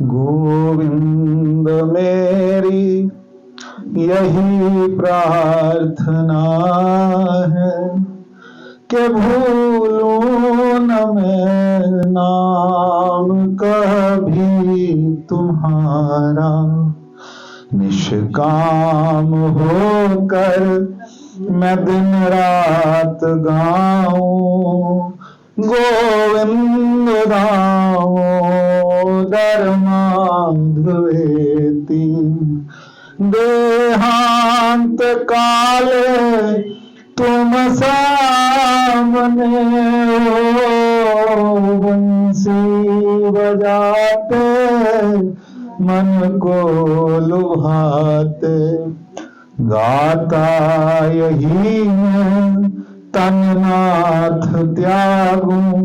गोविंद मेरी यही प्रार्थना है कि भूलूं न मैं नाम कभी तुम्हारा, निष्काम होकर मैं दिन रात गाऊं गोविंद दामोदर माधवेति। देहांत काले तुम सामने हो, बंसी बजाते मन को लुभाते, गाता यही मैं तननाथ त्यागूं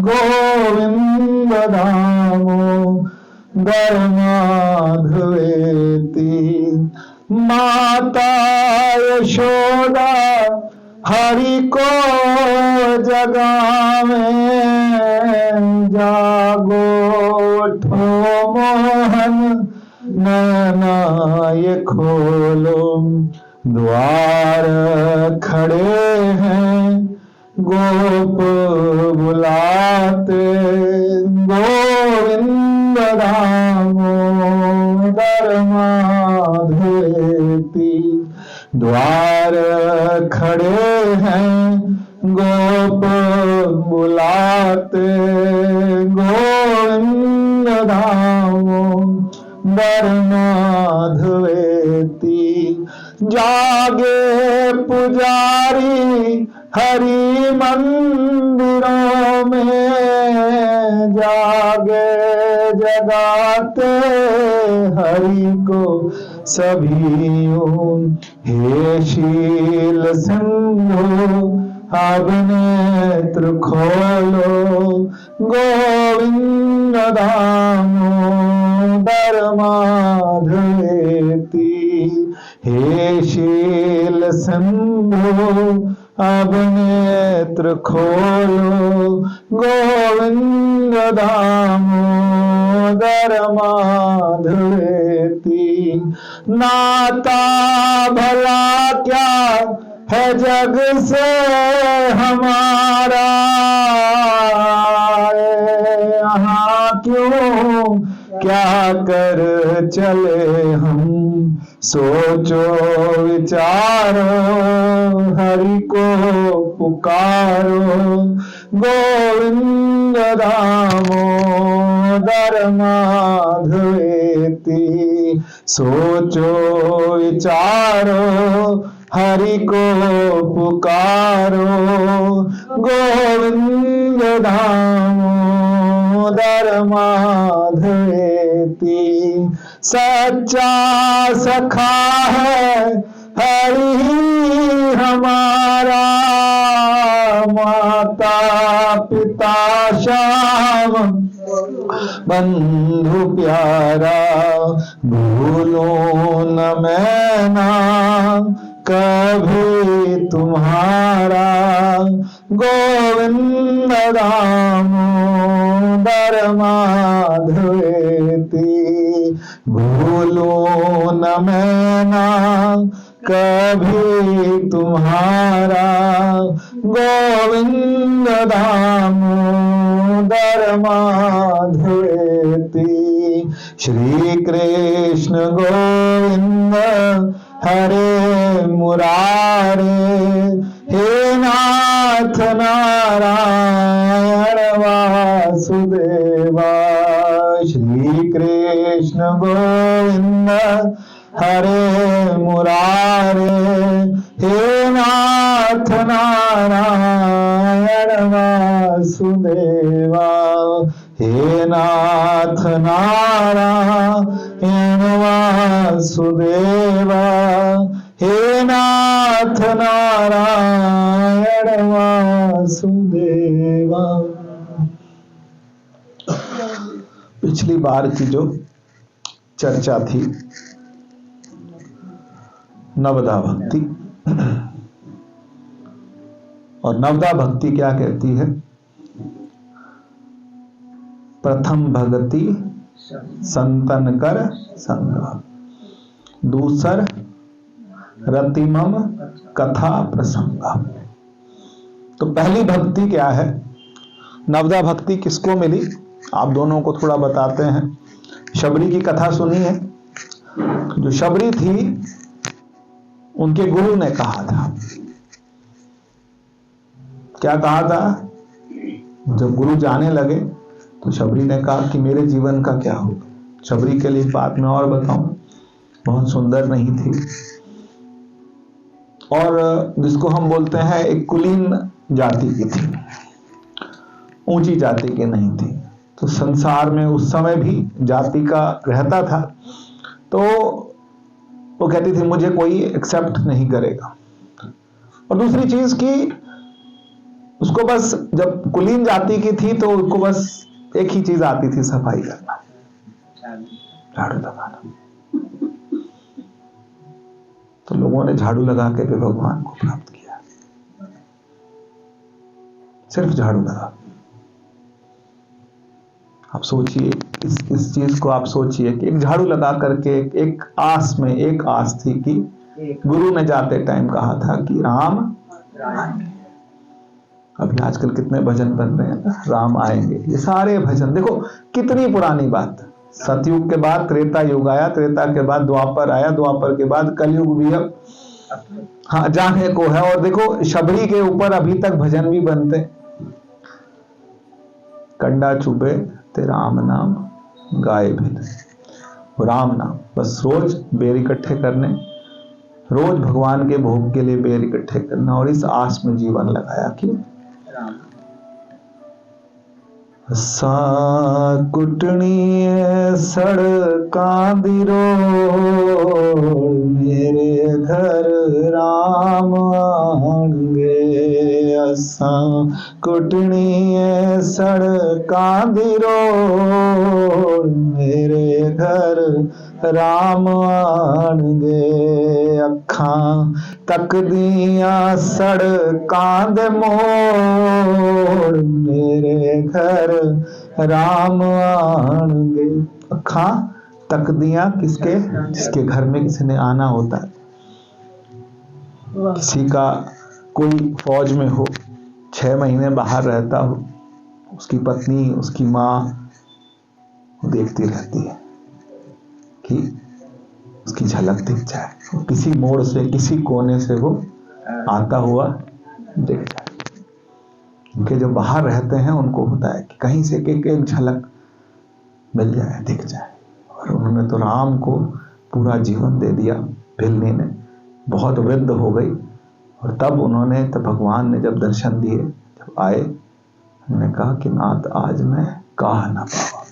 गोविंद दामोदर माधवेति। माता यशोदा हरि को जगावे, जागो उठो मोहन नैना ये खोलो, द्वार खड़े हैं गोप बुलाते गोविंद दामोदर माधवेति। द्वार खड़े हैं गोप बुलाते गोविंद दामोदर माधवेति। जागे पुजारी हरि मंदिरों में, जागे जगाते हरि को सभी। हे शील सिंधु अब नेत्र खोलो गोविंद दामोदर माधवेति। हे शील सिंधु अब नेत्र खोलो गोविंद दामोदर माधवेति। नाता भला क्या है जग से हमारा, यहाँ क्यों क्या कर चले हम, सोचो विचारो हरि को पुकारो गोविंद दामोदर माधवेति। सोचो विचारो हरि को पुकारो गोविंद दामोदर माधवेति। सच्चा सखा है हरि हमारा, माता पिता श्याम बंधु प्यारा। भूलो न मैं नाम कभी तुम्हारा गोविंद दामोदर माधवेति। भूलो न मैं नाम कभी तुम्हारा गोविंद दामोदर माधवेति। श्री कृष्ण गोविंद हरे मुरारे, हे नाथ नारायण वासुदेवा। श्री कृष्ण गोविंद हरे मुरारे, हे नाथ नारायण वासुदेवा। हे नाथ नारायण वासुदेवा, हे नाथ नारायण वासुदेवा। पिछली बार की जो चर्चा थी नवदा भक्ति, और नवदा भक्ति क्या कहती है? प्रथम भगति संतन कर संग, दूसर रतिमम कथा प्रसंग। तो पहली भक्ति क्या है? नवदा भक्ति किसको मिली? आप दोनों को थोड़ा बताते हैं। शबरी की कथा सुनी है। जो शबरी थी उनके गुरु ने कहा था, क्या कहा था? जब गुरु जाने लगे तो शबरी ने कहा कि मेरे जीवन का क्या होगा। शबरी के लिए बात मैं और बताऊं, बहुत सुंदर नहीं थी और जिसको हम बोलते हैं एक कुलीन जाति की थी, ऊंची जाति की नहीं थी। तो संसार में उस समय भी जाति का रहता था, तो वो कहती थी मुझे कोई एक्सेप्ट नहीं करेगा। और दूसरी चीज की उसको बस, जब कुलीन जाति की थी तो उसको बस एक ही चीज आती थी, सफाई करना, झाड़ू लगाना। तो लोगों ने झाड़ू लगा के भी भगवान को प्राप्त किया, सिर्फ झाड़ू लगा। आप सोचिए इस चीज को, आप सोचिए कि एक झाड़ू लगा करके एक आस में, एक आस थी कि गुरु ने जाते टाइम कहा था कि राम आएंगे। अभी आजकल कितने भजन बन रहे हैं ना, राम आएंगे। ये सारे भजन देखो कितनी पुरानी बात। सतयुग के बाद त्रेता युग आया, त्रेता के बाद द्वापर आया, द्वापर के बाद कलयुग भी अब हाँ जाने को है। और देखो शबरी के ऊपर अभी तक भजन भी बनते। कंडा चुबे ते राम नाम गाए भी, राम नाम बस रोज बेर इकट्ठे करने, रोज भगवान के भोग के लिए बेर इकट्ठे करना और इस आस में जीवन लगाया कि सा कुटनी सड़कां दी रोड़, मेरे घर राम आणगे। असा कुटनी सड़कां दी रोड़, मेरे घर राम आणगे। अखां तकदियां सड़कां दे मोड़, मेरे घर राम आणगे। अखां तकदियां किसके? जिसके घर में किसी ने आना होता है। किसी का कोई फौज में हो, 6 महीने बाहर रहता हो, उसकी पत्नी, उसकी माँ देखती रहती है कि उसकी झलक दिख जाए, किसी मोड़ से, किसी कोने से वो आता हुआ दिख जाए। उनके जो बाहर रहते हैं उनको होता है कि कहीं से एक झलक मिल जाए, दिख जाए। और उन्होंने तो राम को पूरा जीवन दे दिया। भिल्ली ने बहुत वृद्ध हो गई और तब उन्होंने, तब भगवान ने जब दर्शन दिए, जब आए, उन्होंने कहा कि नाथ आज मैं कहा ना पावा,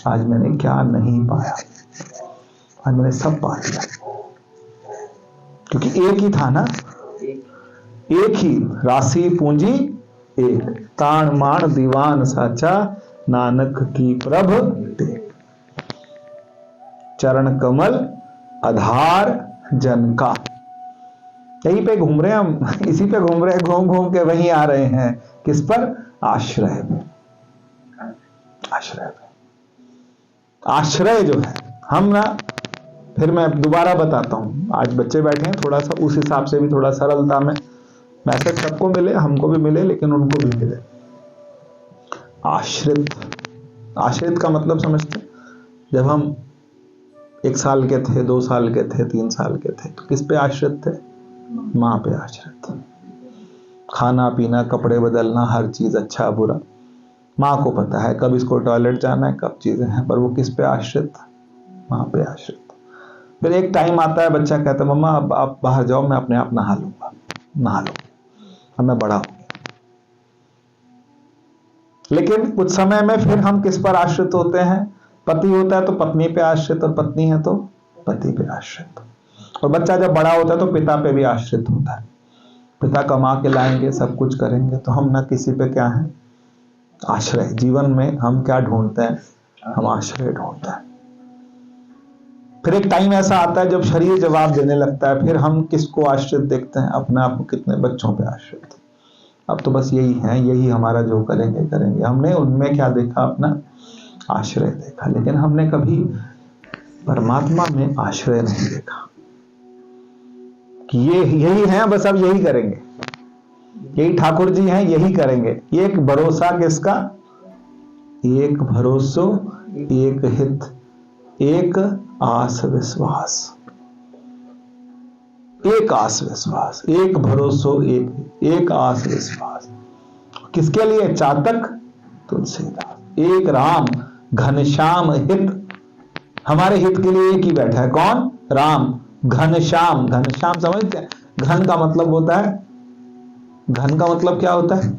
आज मैंने क्या नहीं पाया, आज मैंने सब पा लिया। क्योंकि एक ही था ना, एक ही राशि पूंजी एक, ताण माण दीवान साचा, नानक की प्रभ देख। चरण कमल आधार जन का। यहीं पे घूम रहे हैं हम, इसी पे घूम रहे हैं, घूम घूम के वहीं आ रहे हैं। किस पर? आश्रय में। आश्रय में, आश्रय जो है हम ना, फिर मैं दोबारा बताता हूं। आज बच्चे बैठे हैं, थोड़ा सा उस हिसाब से भी थोड़ा सरलता में मैसेज सबको मिले, हमको भी मिले, लेकिन उनको भी मिले। आश्रित, आश्रित का मतलब समझते? जब हम 1 साल के थे, 2 साल के थे, 3 साल के थे, तो किस पे आश्रित थे? माँ पे आश्रित। खाना पीना, कपड़े बदलना, हर चीज अच्छा बुरा माँ को पता है, कब इसको टॉयलेट जाना है, कब चीजें हैं, पर वो किस पे आश्रित? माँ पे आश्रित। फिर एक टाइम आता है, बच्चा कहता है मम्मा अब आप बाहर जाओ, मैं अपने आप नहा लूंगा, नहा लो, अब मैं बड़ा हूं। लेकिन कुछ समय में फिर हम किस पर आश्रित होते हैं? पति होता है तो पत्नी पे आश्रित, और पत्नी है तो पति पे आश्रित। और बच्चा जब बड़ा होता है तो पिता पे भी आश्रित होता है। पिता कमा के लाएंगे, सब कुछ करेंगे, तो हम ना किसी पे क्या है? आश्रय। जीवन में हम क्या ढूंढते हैं? हम आश्रय ढूंढते हैं। फिर एक टाइम ऐसा आता है जब शरीर जवाब देने लगता है, फिर हम किसको आश्रित देखते हैं? अपने आप को। कितने बच्चों पे आश्रित, अब तो बस यही है, यही हमारा जो करेंगे करेंगे। हमने उनमें क्या देखा? अपना आश्रय देखा, लेकिन हमने कभी परमात्मा में आश्रय नहीं देखा कि ये यही है, बस अब यही करेंगे, यही ठाकुर जी हैं, यही करेंगे। एक भरोसा किसका? एक भरोसो एक हित, एक आस विश्वास, एक आस विश्वास, एक भरोसो एक आस विश्वास। किसके लिए? चातक तुलसीदास। एक राम घनश्याम हित, हमारे हित के लिए एक ही बैठा है। कौन? राम। घनश्याम, घनश्याम समझते हैं? घन का मतलब होता है, घन का मतलब क्या होता है?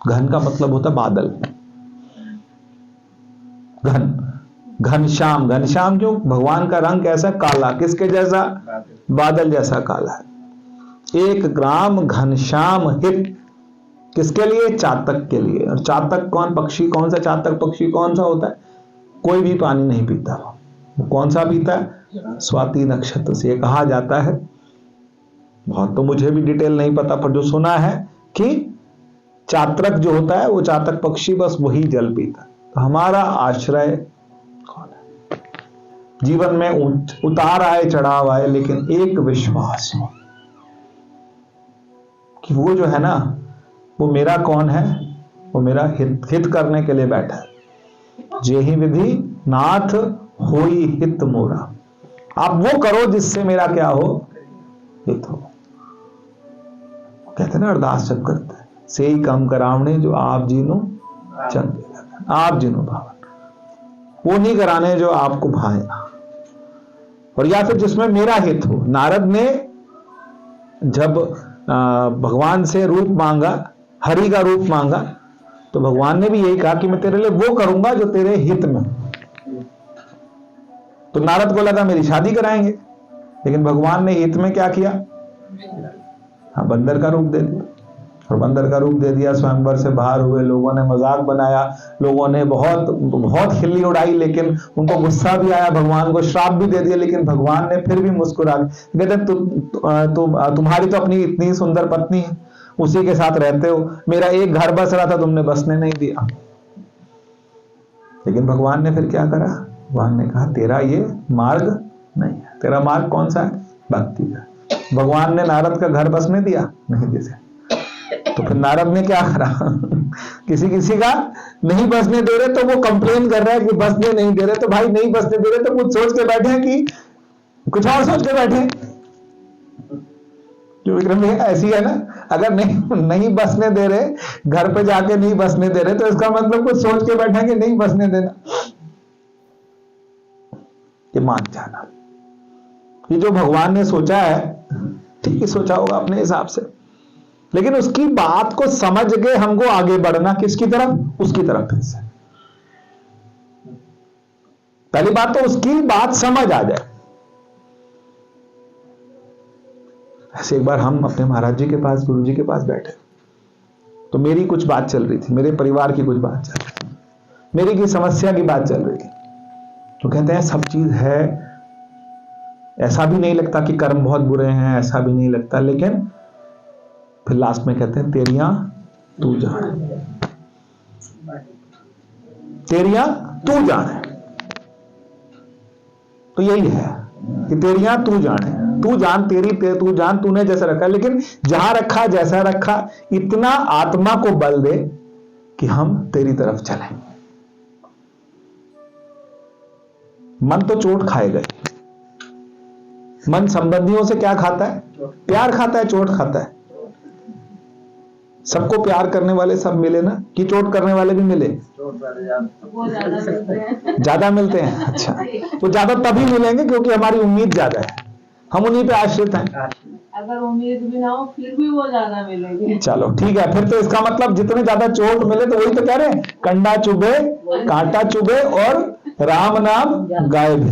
घन का मतलब होता है बादल। घन, घनश्याम, घनश्याम क्यों? भगवान का रंग कैसा? काला। किसके जैसा? बादल जैसा काला है। एक ग्राम घनश्याम हित, किसके लिए? चातक के लिए। और चातक कौन? पक्षी। कौन सा चातक पक्षी कौन सा होता है? कोई भी पानी नहीं पीता, वो कौन सा पीता है? स्वाति नक्षत्र से। कहा जाता है, बहुत तो मुझे भी डिटेल नहीं पता, पर जो सुना है कि चातक जो होता है वो चातक पक्षी बस वही जल पीता। तो हमारा आश्रय कौन है? जीवन में उतार आए चढ़ाव आए, लेकिन एक विश्वास हो कि वो जो है ना, वो मेरा कौन है? वो मेरा हित करने के लिए बैठा है। जेहि विधि नाथ होई हित मोरा। आप वो करो जिससे मेरा क्या हो? हित हो। कहते हैं ना, अरदास जब करते हैं, से ही काम करावने जो आप जीनो चंद, आप जिनो भावन, वो नहीं कराने जो आपको भाए। और या फिर जिसमें मेरा हित हो। नारद ने जब भगवान से रूप मांगा, हरि का रूप मांगा, तो भगवान ने भी यही कहा कि मैं तेरे लिए वो करूंगा जो तेरे हित में। तो नारद को लगा मेरी शादी कराएंगे, लेकिन भगवान ने हित में क्या किया? हाँ, बंदर का रूप दे दिया। और बंदर का रूप दे दिया, स्वयंवर से बाहर हुए, लोगों ने मजाक बनाया, लोगों ने बहुत बहुत खिल्ली उड़ाई, लेकिन उनको गुस्सा भी आया, भगवान को श्राप भी दे दिया, लेकिन भगवान ने फिर भी मुस्कुरा के कहते तुम्हारी तो अपनी इतनी सुंदर पत्नी है, उसी के साथ रहते हो, मेरा एक घर बस रहा था, तुमने बसने नहीं दिया। लेकिन भगवान ने फिर क्या करा? भगवान ने कहा तेरा ये मार्ग नहीं है। तेरा मार्ग कौन सा है? भक्ति का। भगवान ने नारद का घर बसने दिया? नहीं दिया। तो फिर नारद ने क्या करा? किसी किसी का नहीं बसने दे रहे तो वो कंप्लेन कर रहा है कि बसने नहीं दे रहे। तो भाई नहीं बसने दे रहे तो कुछ सोच के बैठे हैं कि कुछ और सोच के बैठे? जो विक्रम भैया ऐसी है ना, अगर नहीं बसने दे रहे, घर पे जाके नहीं बसने दे रहे, तो इसका मतलब कुछ सोच के बैठे कि नहीं बसने देना। ये मान जाना, ये जो भगवान ने सोचा है ठीक ही सोचा होगा अपने हिसाब से, लेकिन उसकी बात को समझ के हमको आगे बढ़ना किसकी तरफ? उसकी तरफ। फिर से पहली बात तो उसकी बात समझ आ जाए। ऐसे एक बार हम अपने महाराज जी के पास, गुरु जी के पास बैठे, तो मेरी कुछ बात चल रही थी, मेरे परिवार की कुछ बात चल रही थी, मेरी की समस्या की बात चल रही थी। तो कहते हैं सब चीज है, ऐसा भी नहीं लगता कि कर्म बहुत बुरे हैं, ऐसा भी नहीं लगता, लेकिन फिर लास्ट में कहते हैं तेरियां तू जाने, तेरियां तू जाने। तो यही है कि तेरियां तू जाने, तू जान, तू जान, तूने जैसा रखा, लेकिन जहां रखा, जैसा रखा, इतना आत्मा को बल दे कि हम तेरी तरफ चलें। मन तो चोट खाएगा, मन संबंधियों से क्या खाता है? प्यार खाता है, चोट खाता है। सबको प्यार करने वाले सब मिले ना, कि चोट करने वाले भी मिले? वो ज्यादा मिलते हैं। अच्छा, वो ज्यादा तभी मिलेंगे क्योंकि हमारी उम्मीद ज्यादा है, हम उन्हीं पे आश्रित हैं। अगर उम्मीद भी ना हो फिर भी वो ज्यादा मिलेंगे। चलो ठीक है, फिर तो इसका मतलब जितने ज्यादा चोट मिले, तो वही तो कह रहे हैं, कंडा चुभे, कांटा चुभे और राम नाम गाय भी।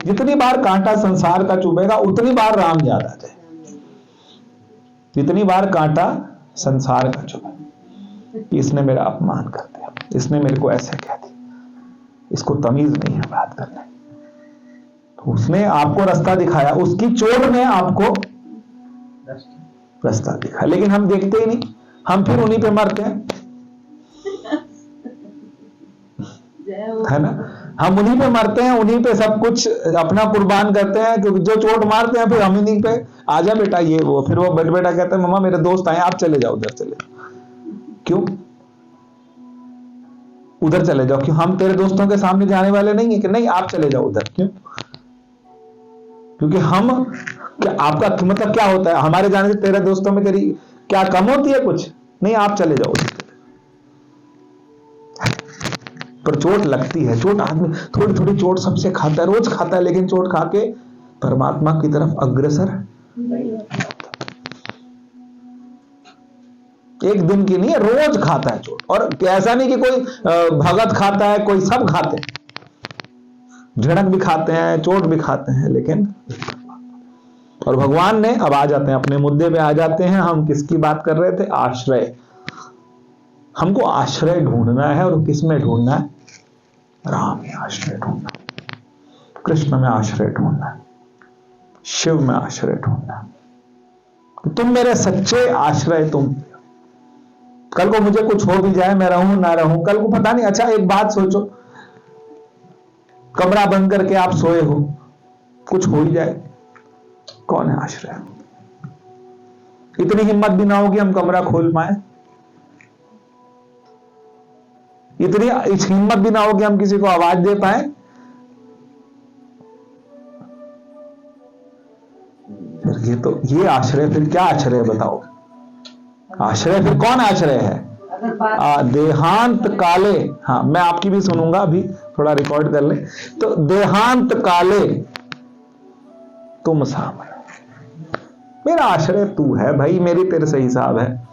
जितनी बार कांटा संसार का चुभेगा, उतनी बार राम याद आ जाए। जितनी बार कांटा संसार का चुभे, इसने मेरा अपमान कर दिया, इसने मेरे को ऐसे कह दिया, इसको तमीज नहीं है बात करने। तो उसने आपको रास्ता दिखाया, उसकी चोट ने आपको रास्ता दिखा, लेकिन हम देखते ही नहीं, हम फिर उन्हीं पे मरते हैं, है ना। हम उन्हीं पे मरते हैं, उन्हीं पे सब कुछ अपना कुर्बान करते हैं, क्योंकि जो चोट मारते हैं फिर हम इन्हीं पे, आजा बेटा ये वो, फिर वो बेटा कहता है मम्मा मेरे दोस्त आए, आप चले जाओ उधर चले जाओ। क्यों उधर चले जाओ? क्यों? हम तेरे दोस्तों के सामने जाने वाले नहीं है कि नहीं आप चले जाओ उधर। क्यों? क्योंकि हम क्या, आपका मतलब क्या होता है हमारे जाने से तेरे दोस्तों में तेरी क्या कम होती है? कुछ नहीं, आप चले जाओ। पर चोट लगती है, चोट आदमी थोड़ी थोड़ी चोट सबसे खाता है, रोज खाता है, लेकिन चोट खा के परमात्मा की तरफ अग्रसर एक दिन की नहीं है, रोज खाता है चोट। और ऐसा नहीं कि कोई भगत खाता है, कोई सब खाते हैं, झड़क भी खाते हैं, चोट भी खाते हैं, लेकिन और भगवान ने, अब आ जाते हैं अपने मुद्दे पे आ जाते हैं, हम किसकी बात कर रहे थे? आश्रय। हमको आश्रय ढूंढना है, और किस में ढूंढना है? राम में आश्रय ढूंढना, कृष्ण में आश्रय ढूंढना, शिव में आश्रय ढूंढना। तुम मेरे सच्चे आश्रय, तुम। कल को मुझे कुछ हो भी जाए, मैं रहूं ना रहूं, कल को पता नहीं। अच्छा एक बात सोचो, कमरा बंद करके आप सोए हो, कुछ हो ही जाए, कौन है आश्रय? इतनी हिम्मत भी ना हो कि हम कमरा खोल पाए, इतनी हिम्मत भी ना हो कि हम किसी को आवाज दे पाए। फिर ये आश्रय, फिर क्या आश्रय बताओ? आश्रय फिर कौन आश्रय है? देहांत काले। हाँ, मैं आपकी भी सुनूंगा, अभी थोड़ा रिकॉर्ड कर ले। तो देहांत काले तुम सामने, मेरा आश्रय तू है भाई, मेरी तेरे से हिसाब है।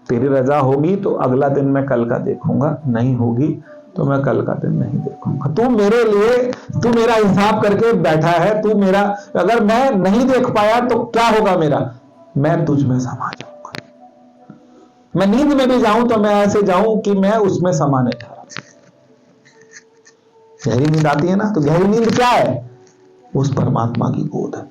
तेरी रजा होगी तो अगला दिन मैं कल का देखूंगा, नहीं होगी तो मैं कल का दिन नहीं देखूंगा। तू मेरे लिए, तू मेरा हिसाब करके बैठा है, तू मेरा, अगर मैं नहीं देख पाया तो क्या होगा मेरा? मैं तुझ में समा जाऊंगा। मैं नींद में भी जाऊं तो मैं ऐसे जाऊं कि मैं उसमें समा नहीं था। गहरी नींद आती है ना, तो गहरी नींद क्या है? उस परमात्मा की गोद है।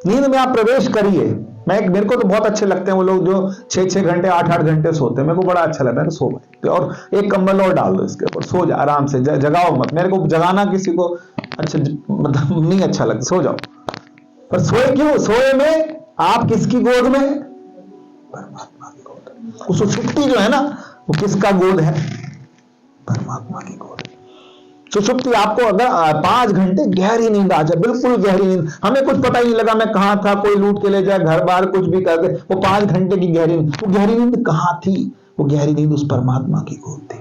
नींद में आप प्रवेश करिए। मेरे को तो बहुत अच्छे लगते हैं वो लोग जो 6-6 घंटे 8-8 घंटे सोते हैं, मेरे को बड़ा अच्छा लगता है। सो भाई, और एक कंबल और डाल दो इसके ऊपर, सो जा आराम से, जगाओ मत। मेरे को जगाना किसी को अच्छा मतलब नहीं अच्छा लगता, सो जाओ। पर सोए क्यों? सोए में आप किसकी गोद में? परमात्मा की गोद। उस सुषुप्ति जो है ना, वो किसका गोद है? परमात्मा की गोद। सुषुप्ति आपको अगर 5 घंटे गहरी नींद आ जाए, बिल्कुल गहरी नींद, हमें कुछ पता ही नहीं लगा मैं कहां था, कोई लूट के ले जाए, घर बार कुछ भी कर दे, वो 5 घंटे की गहरी नींद, वो गहरी नींद कहां थी? वो गहरी नींद उस परमात्मा की गोद थी।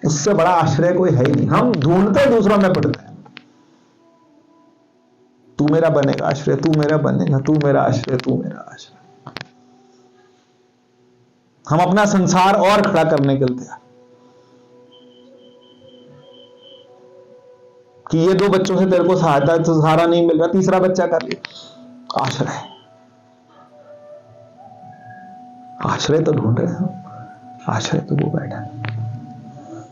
उससे बड़ा आश्रय कोई है ही नहीं। हम ढूंढते दूसरों में पड़ते हैं। तू मेरा बनेगा आश्रय, तू मेरा बनेगा, तू मेरा आश्रय, तू मेरा आश्रय। हम अपना संसार और खड़ा करने के लिए, कि ये 2 बच्चों से तेरे को सहायता तो सहारा नहीं मिल रहा, तीसरा बच्चा कर लिया। आश्रय, आश्रय तो ढूंढ रहे हैं, आश्रय तो वो बैठा है।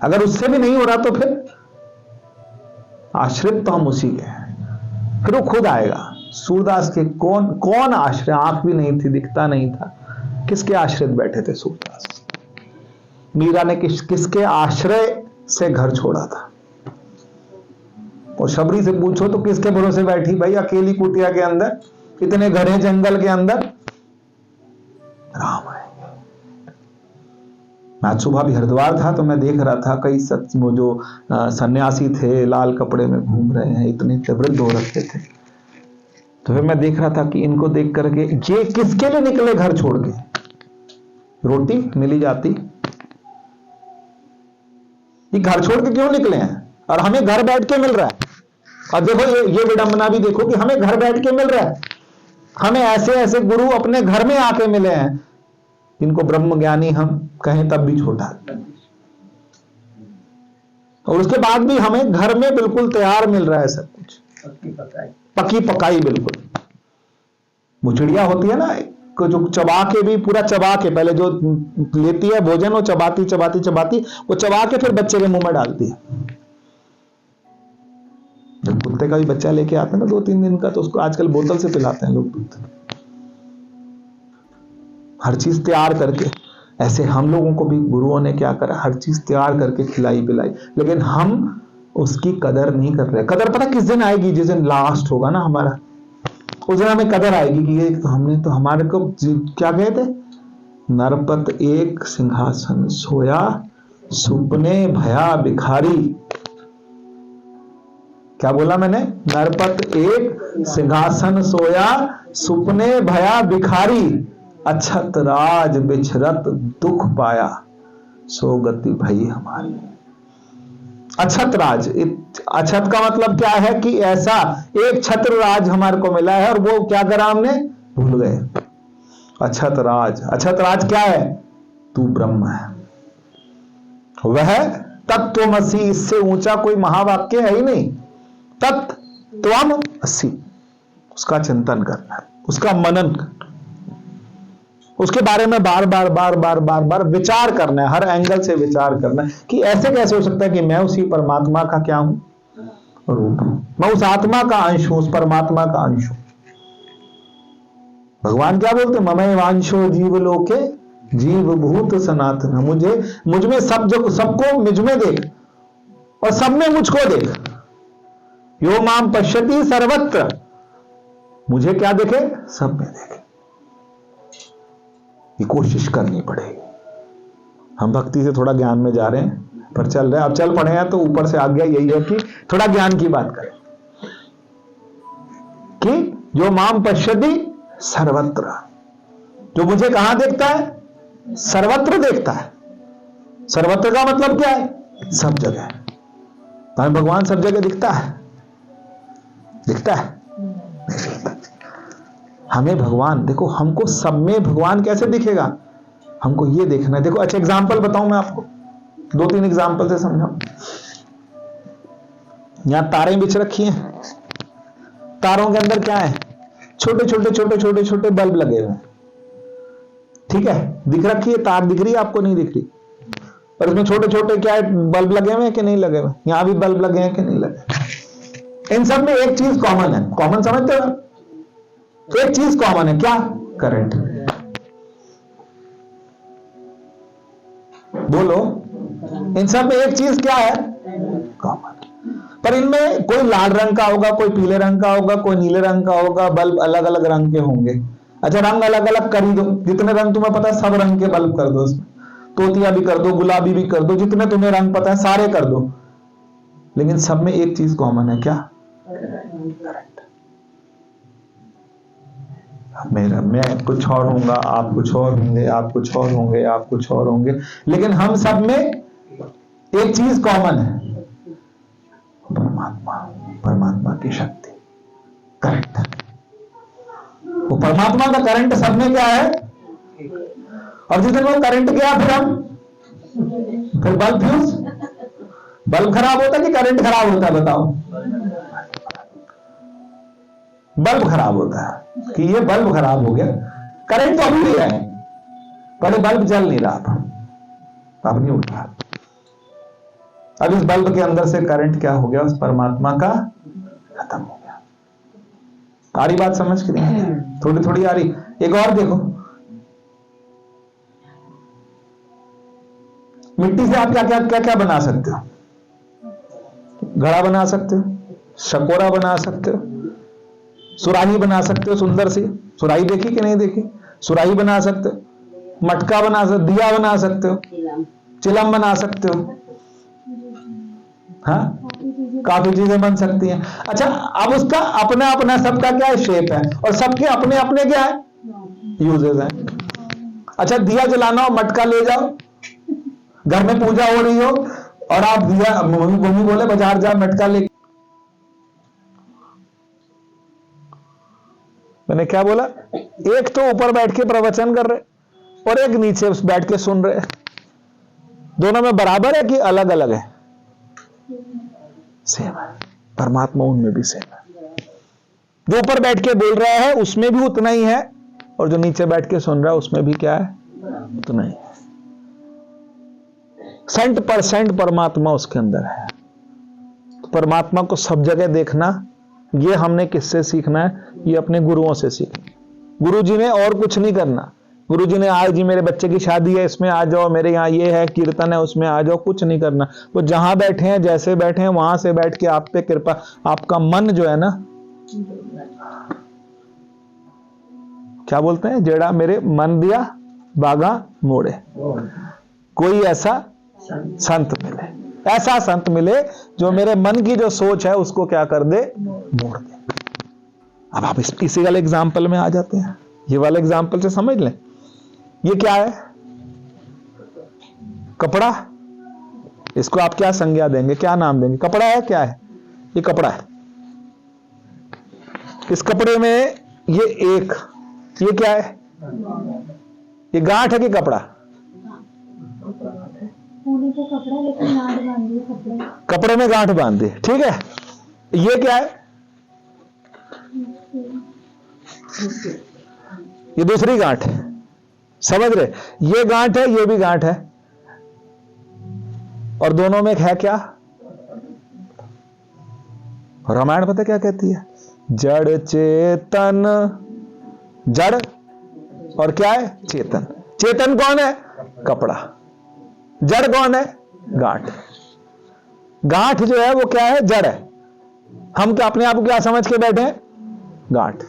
अगर उससे भी नहीं हो रहा तो फिर आश्रित तो हम उसी के हैं, फिर वो खुद आएगा। सूरदास के कौन आश्रय? आंख भी नहीं थी, दिखता नहीं था, किसके आश्रित बैठे थे सूरदास? मीरा ने किसके आश्रय से घर छोड़ा था? और शबरी से पूछो तो किसके भरोसे बैठी भाई, अकेली कुटिया के अंदर, इतने घने जंगल के अंदर? राम है। मैं सुबह भी हरिद्वार था तो मैं देख रहा था कई वो जो सन्यासी थे लाल कपड़े में घूम रहे हैं, इतने वृद्ध हो रखे थे। तो फिर मैं देख रहा था कि इनको देख करके ये किसके लिए निकले घर छोड़ के? रोटी मिली जाती, ये घर छोड़ के क्यों निकले हैं? और हमें घर बैठ के मिल रहा है। और देखो ये विडंबना भी देखो कि हमें घर बैठ के मिल रहा है। हमें ऐसे ऐसे गुरु अपने घर में आके मिले हैं, इनको ब्रह्म ज्ञानी हम कहें तब भी छोटा। और उसके बाद भी हमें घर में बिल्कुल तैयार मिल रहा है सब कुछ, पकी पकाई बिल्कुल। वो चिड़िया होती है ना, जो चबा के भी पूरा चबा के, पहले जो लेती है भोजन वो चबाती चबाती चबाती, वो चबा के फिर बच्चे के मुंह में डालती है। जब कुत्ते का भी बच्चा लेके आते हैं ना 2-3 दिन का, तो उसको आजकल बोतल से पिलाते हैं लोग दूध। हर चीज तैयार करके, ऐसे हम लोगों को भी गुरुओं ने क्या करा, हर चीज तैयार करके खिलाई पिलाई, लेकिन हम उसकी कदर नहीं कर रहे। कदर पता किस दिन आएगी? जिस दिन लास्ट होगा ना हमारा, उस दिन हमें कदर आएगी कि ये तो हमने तो हमारे को क्या कहे थे, नरपत एक सिंहासन सोया सुपने भया भिखारी। क्या बोला मैंने? नरपत एक सिंहासन सोया सुपने भया भिखारी, अछत राज बिछरत दुख पाया सो गति भई हमारी। अछत राज, अछत का मतलब क्या है कि ऐसा एक छत्र राज हमारे को मिला है और वो क्या करा हमने, भूल गए। अछत राज, अछत राज क्या है? तू ब्रह्म है, वह तत्त्वमसि, इससे ऊंचा कोई महावाक्य है ही नहीं। तत्त्वमसि, उसका चिंतन करना है, उसका मनन करना, उसके बारे में बार बार विचार करना है, हर एंगल से विचार करना है कि ऐसे कैसे हो सकता है कि मैं उसी परमात्मा का क्या हूं, रूप हूं, मैं उस आत्मा का अंश हूं, उस परमात्मा का अंश हूं। भगवान क्या बोलते? ममैव वांशो जीव लोके जीव भूत सनातन, मुझ में सबको मुझ में देख और सब में मुझको देख। यो माम पश्यति सर्वत्र, मुझे क्या देखे? सब में देखे। ये कोशिश करनी पड़ेगी। हम भक्ति से थोड़ा ज्ञान में जा रहे हैं पर चल रहे हैं, अब चल पड़े हैं तो ऊपर से आज्ञा यही है कि थोड़ा ज्ञान की बात करें कि जो माम पश्यति सर्वत्र, जो मुझे कहां देखता है? सर्वत्र देखता है। सर्वत्र का मतलब क्या है? सब जगह। तो हमें भगवान सब जगह दिखता है? दिखता है? नहीं दिखता। हमें भगवान, देखो हमको सब में भगवान कैसे दिखेगा, हमको ये देखना है। देखो अच्छा एग्जांपल बताऊं मैं आपको, 2-3 एग्जांपल से समझाऊं। यहां तारें बिछ रखी हैं, तारों के अंदर क्या है? छोटे छोटे बल्ब लगे हुए हैं, ठीक है? दिख रखी है तार, दिख रही है आपको? नहीं दिख रही। और इसमें छोटे छोटे क्या है, बल्ब लगे हुए हैं कि नहीं लगे हुए? यहां भी बल्ब लगे हैं कि नहीं लगे? इन सब में एक चीज कॉमन है, कॉमन समझते हो? एक चीज कॉमन है, क्या? करंट। बोलो, इन सब में एक चीज क्या है? कॉमन। पर इनमें कोई लाल रंग का होगा, कोई पीले रंग का होगा, कोई नीले रंग का होगा, बल्ब अलग अलग रंग के होंगे। अच्छा रंग अलग अलग कर ही दो, जितने रंग तुम्हें पता है सब रंग के बल्ब कर दो, उसमें तोतिया भी कर दो, गुलाबी भी कर दो, जितने तुम्हें रंग पता है सारे कर दो, लेकिन सब में एक चीज कॉमन है, क्या? करंट। मैं कुछ और होऊंगा, आप कुछ और होंगे, आप कुछ और होंगे, आप कुछ और होंगे, लेकिन हम सब में एक चीज कॉमन है, परमात्मा, परमात्मा की शक्ति, करंट। वो परमात्मा का करंट सब में क्या है? और जिस दिन वो करंट गया फिर बल्ब फ्यूज, बल्ब खराब होता है कि करंट खराब होता है? बताओ। बल्ब खराब होता है कि ये बल्ब खराब हो गया, करंट तो अभी भी है, पर बल्ब जल नहीं रहा, अब नहीं उठ रहा। अब इस बल्ब के अंदर से करंट क्या हो गया? उस परमात्मा का खत्म हो गया। आ रही बात समझ के? नहीं थोड़ी थोड़ी आ रही। एक और देखो, मिट्टी से आप क्या क्या क्या क्या बना सकते हो? घड़ा बना सकते हो, शकोरा बना सकते हो, सुराही बना सकते हो, सुंदर सी सुराही देखी कि नहीं देखी? सुराही बना सकते हो, मटका बना सकते, दिया बना सकते हो, चिलम बना सकते हो, हाँ काफी चीजें बन सकती हैं। अच्छा अब उसका अपना अपना सबका क्या है? शेप है, और सबके अपने अपने क्या है? यूजेस हैं। अच्छा दिया जलाना हो, मटका ले जाओ, घर में पूजा हो रही हो और आप दिया, मम्मी बोले बाजार जा मटका ले, मैंने क्या बोला? एक तो ऊपर बैठ के प्रवचन कर रहे और एक नीचे बैठ के सुन रहे, दोनों में बराबर है कि अलग अलग है? सेम है। परमात्मा उनमें भी सेम है। जो ऊपर बैठ के बोल रहा है उसमें भी उतना ही है, और जो नीचे बैठ के सुन रहा है उसमें भी क्या है? उतना ही है। 100% परमात्मा उसके अंदर है। परमात्मा को सब जगह देखना, ये हमने किससे सीखना है? ये अपने गुरुओं से सीखना। गुरु जी ने और कुछ नहीं करना। गुरु जी ने आज जी मेरे बच्चे की शादी है, इसमें आ जाओ, मेरे यहाँ ये है, कीर्तन है, उसमें आ जाओ, कुछ नहीं करना। वो जहां बैठे हैं, जैसे बैठे हैं, वहां से बैठ के आप पे कृपा, आपका मन जो है ना, क्या बोलते हैं, जेड़ा मेरे मन दिया बागा मोड़े। कोई ऐसा संत मिले, ऐसा संत मिले जो मेरे मन की जो सोच है उसको क्या कर दे, मोड़ दे। अब आप इसी वाले एग्जाम्पल में आ जाते हैं। ये वाले एग्जाम्पल से समझ लें, ये क्या है? कपड़ा। इसको आप क्या संज्ञा देंगे, क्या नाम देंगे? कपड़ा है, क्या है? ये कपड़ा है। इस कपड़े में ये क्या है? ये गांठ है कि कपड़ा? कपड़ा, लेकिन गांठ बांधी कपड़े, कपड़े में गांठ बांधी, ठीक है। ये क्या है? ये दूसरी गांठ है, समझ रहे? ये गांठ है, ये भी गांठ है, और दोनों में है क्या? रामायण पता क्या कहती है? जड़ चेतन, जड़ और क्या है? चेतन। चेतन कौन है? कपड़ा। जड़ कौन है? गांठ। गांठ जो है वो क्या है? जड़ है। हम क्या अपने आप को क्या समझ के बैठे हैं? गांठ।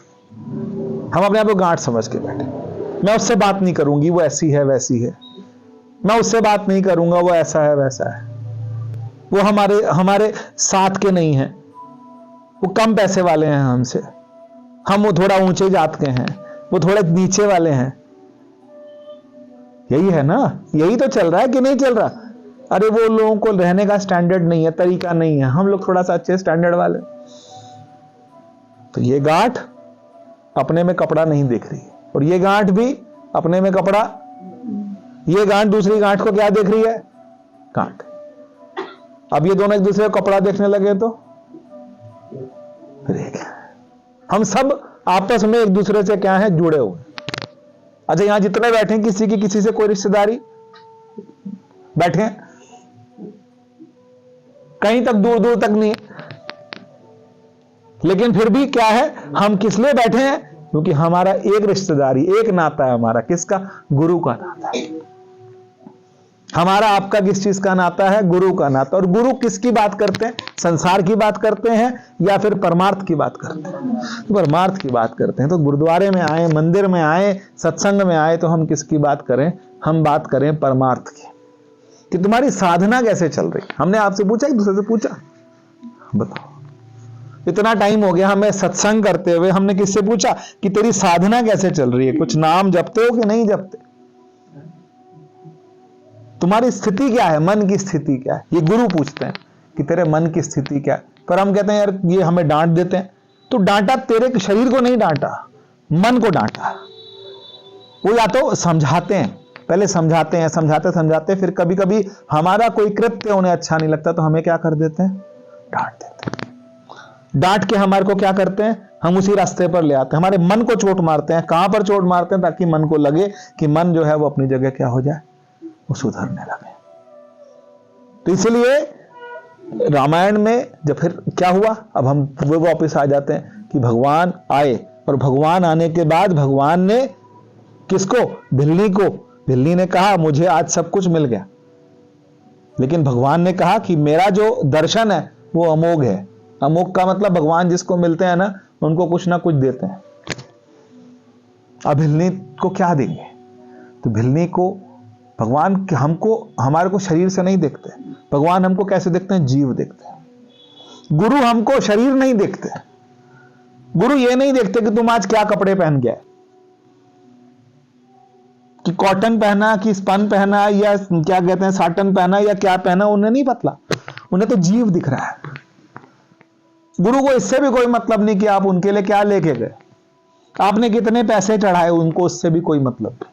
हम अपने आप को गांठ समझ के बैठे। मैं उससे बात नहीं करूंगी, वो ऐसी है वैसी है। मैं उससे बात नहीं करूंगा, वो ऐसा है वैसा है। वो हमारे साथ के नहीं हैं, वो कम पैसे वाले हैं हमसे, हम वो थोड़ा ऊंचे जात के हैं, वो थोड़े नीचे वाले हैं। यही है ना? यही तो चल रहा है कि नहीं चल रहा? अरे वो लोगों को रहने का स्टैंडर्ड नहीं है, तरीका नहीं है, हम लोग थोड़ा सा अच्छे स्टैंडर्ड वाले। तो ये गांठ अपने में कपड़ा नहीं देख रही, और ये गांठ भी अपने में कपड़ा, ये गांठ दूसरी गांठ को क्या देख रही है? गांठ। अब ये दोनों एक दूसरे को कपड़ा देखने लगे तो हम सब आपस में एक दूसरे से क्या है? जुड़े हुए। अच्छा, यहां जितने बैठे हैं, किसी की किसी से कोई रिश्तेदारी बैठे हैं? कहीं तक, दूर दूर तक नहीं, लेकिन फिर भी क्या है? हम किस लिए बैठे हैं? क्योंकि हमारा एक रिश्तेदारी, एक नाता है हमारा। किसका? गुरु का नाता है हमारा। आपका किस चीज का नाता है? गुरु का नाता। और गुरु किसकी बात करते हैं? संसार की बात करते हैं या फिर परमार्थ की बात करते हैं? तो परमार्थ की बात करते हैं। तो गुरुद्वारे में आए, मंदिर में आए, सत्संग में आए, तो हम किसकी बात करें? हम बात करें परमार्थ की, कि तुम्हारी साधना कैसे चल रही। हमने आपसे पूछा, एक दूसरे से पूछा, बताओ, इतना टाइम हो गया हमें सत्संग करते हुए, हमने किससे पूछा कि तेरी साधना कैसे चल रही है? कुछ नाम जपते हो कि नहीं जपते? तुम्हारी स्थिति क्या है? मन की स्थिति क्या है? ये गुरु पूछते हैं कि तेरे मन की स्थिति क्या है। पर हम कहते हैं यार, ये हमें डांट देते हैं। तो डांटा तेरे शरीर को नहीं डांटा, मन को डांटा। वो या तो समझाते हैं, पहले समझाते हैं, समझाते समझाते फिर कभी कभी हमारा कोई कृत्य उन्हें अच्छा नहीं लगता तो हमें क्या कर देते हैं? डांट देते हैं। डांट के हमारे को क्या करते हैं? हम उसी रास्ते पर ले आते हैं, हमारे मन को चोट मारते हैं। कहां पर चोट मारते हैं? ताकि मन को लगे कि मन जो है वो अपनी जगह क्या हो जाए, वो सुधरने लगे। तो इसलिए रामायण में जब फिर क्या हुआ, अब हम वो वापस आ जाते हैं कि भगवान आए, और भगवान आने के बाद भगवान ने किसको? भिल्ली को। भिल्ली ने कहा मुझे आज सब कुछ मिल गया, लेकिन भगवान ने कहा कि मेरा जो दर्शन है वो अमोघ है। अमोघ का मतलब भगवान जिसको मिलते हैं ना, उनको कुछ ना कुछ देते हैं। अब भिल्ली को क्या देंगे? तो भिल्ली को भगवान हमको, हमारे को शरीर से नहीं देखते। भगवान हमको कैसे देखते हैं? जीव देखते हैं। गुरु हमको शरीर नहीं देखते। गुरु ये नहीं देखते कि तुम आज क्या कपड़े पहन गए, कि कॉटन पहना, कि स्पन पहना, या क्या कहते हैं साटन पहना, या क्या पहना, उन्हें नहीं पता। उन्हें तो जीव दिख रहा है। गुरु को इससे भी कोई मतलब नहीं कि आप उनके लिए क्या लेके गए, आपने कितने पैसे चढ़ाए, उनको उससे भी कोई मतलब नहीं।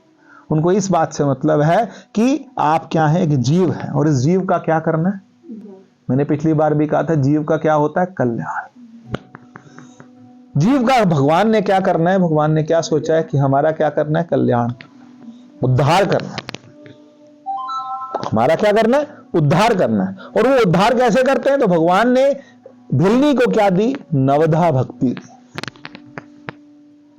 उनको इस बात से मतलब है कि आप क्या है? एक जीव है, और इस जीव का क्या करना है? मैंने पिछली बार भी कहा था, जीव का क्या होता है? कल्याण। जीव का भगवान ने क्या करना है? भगवान ने क्या सोचा है कि हमारा क्या करना है? कल्याण, उद्धार करना है। हमारा क्या करना है? उद्धार करना है। और वो उद्धार कैसे करते हैं? तो भगवान ने भिलनी को क्या दी? नवधा भक्ति दी।